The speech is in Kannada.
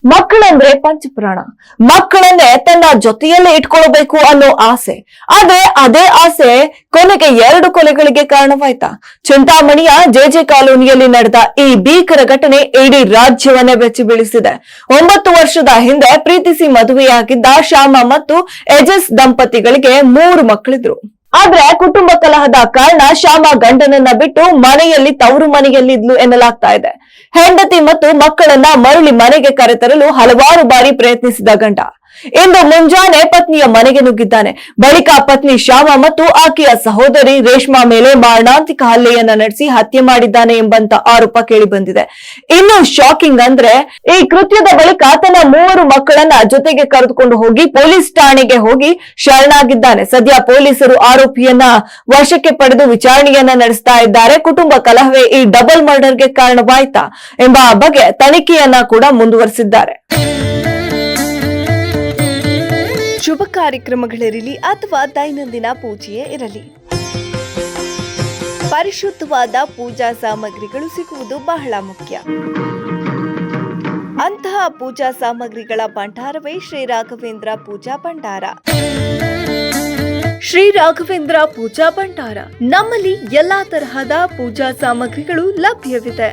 ಮಕ್ಕಳಂದ್ರೆ ಪಂಚಪ್ರಾಣ. ಮಕ್ಕಳನ್ನೇ ತನ್ನ ಜೊತೆಯಲ್ಲೇ ಇಟ್ಕೊಳ್ಬೇಕು ಅನ್ನೋ ಆಸೆ. ಆದ್ರೆ ಅದೇ ಆಸೆ ಕೊನೆಗೆ 2 ಕೊಲೆಗಳಿಗೆ ಕಾರಣವಾಯ್ತಾ? ಚಿಂತಾಮಣಿಯ ಜೆಜೆ ಕಾಲೋನಿಯಲ್ಲಿ ನಡೆದ ಈ ಭೀಕರ ಘಟನೆ ಇಡೀ ರಾಜ್ಯವನ್ನೇ ಬೆಚ್ಚಿ ಬೀಳಿಸಿದೆ. 9 ವರ್ಷದ ಹಿಂದೆ ಪ್ರೀತಿಸಿ ಮದುವೆಯಾಗಿದ್ದ ಶ್ಯಾಮ ಮತ್ತು ಎಜೆಸ್ ದಂಪತಿಗಳಿಗೆ 3 ಮಕ್ಕಳಿದ್ರು. ಆದ್ರೆ ಕುಟುಂಬ ಕಲಹದ ಕಾರಣ ಶ್ಯಾಮ ಗಂಡನನ್ನ ಬಿಟ್ಟು ಮನೆಯಲ್ಲಿ ತವರು ಮನೆಯಲ್ಲಿದ್ಲು ಎನ್ನಲಾಗ್ತಾ ಇದೆ. ಹೆಂಡತಿ ಮತ್ತು ಮಕ್ಕಳನ್ನ ಮರಳಿ ಮನೆಗೆ ಕರೆತರಲು ಹಲವಾರು ಬಾರಿ ಪ್ರಯತ್ನಿಸಿದ ಗಂಡ ಇಂದು ಮುಂಜಾನೆ ಪತ್ನಿಯ ಮನೆಗೆ ನುಗ್ಗಿದ್ದಾನೆ. ಬಳಿಕ ಪತ್ನಿ ಶ್ಯಾಮ ಮತ್ತು ಆಕೆಯ ಸಹೋದರಿ ರೇಷ್ಮಾ ಮೇಲೆ ಮಾರಣಾಂತಿಕ ಹಲ್ಲೆಯನ್ನ ನಡೆಸಿ ಹತ್ಯೆ ಮಾಡಿದ್ದಾನೆ ಎಂಬಂತ ಆರೋಪ ಕೇಳಿ ಬಂದಿದೆ. ಇನ್ನು ಶಾಕಿಂಗ್ ಅಂದ್ರೆ ಈ ಕೃತ್ಯದ ಬಳಿಕ ತನ್ನ 3 ಮಕ್ಕಳನ್ನ ಜೊತೆಗೆ ಕರೆದುಕೊಂಡು ಹೋಗಿ ಪೊಲೀಸ್ ಠಾಣೆಗೆ ಹೋಗಿ ಶರಣಾಗಿದ್ದಾನೆ. ಸದ್ಯ ಪೊಲೀಸರು ಆರೋಪಿಯನ್ನ ವಶಕ್ಕೆ ಪಡೆದು ವಿಚಾರಣೆಯನ್ನ ನಡೆಸ್ತಾ ಇದ್ದಾರೆ. ಕುಟುಂಬ ಕಲಹವೇ ಈ ಡಬಲ್ ಮರ್ಡರ್ಗೆ ಕಾರಣವಾಯ್ತಾ ಎಂಬ ಬಗ್ಗೆ ತನಿಖೆಯನ್ನ ಕೂಡ ಮುಂದುವರೆಸಿದ್ದಾರೆ. ಶುಭ ಕಾರ್ಯಕ್ರಮಗಳಿರಲಿ ಅಥವಾ ದೈನಂದಿನ ಪೂಜೆಯೇ ಇರಲಿ, ಪರಿಶುದ್ಧವಾದ ಪೂಜಾ ಸಾಮಗ್ರಿಗಳು ಸಿಗುವುದು ಬಹಳ ಮುಖ್ಯ. ಅಂತಹ ಪೂಜಾ ಸಾಮಗ್ರಿಗಳ ಭಂಡಾರವೇ ಶ್ರೀ ರಾಘವೇಂದ್ರ ಪೂಜಾ ಭಂಡಾರ. ಶ್ರೀ ರಾಘವೇಂದ್ರ ಪೂಜಾ ಭಂಡಾರ, ನಮ್ಮಲ್ಲಿ ಎಲ್ಲಾ ತರಹದ ಪೂಜಾ ಸಾಮಗ್ರಿಗಳು ಲಭ್ಯವಿದೆ.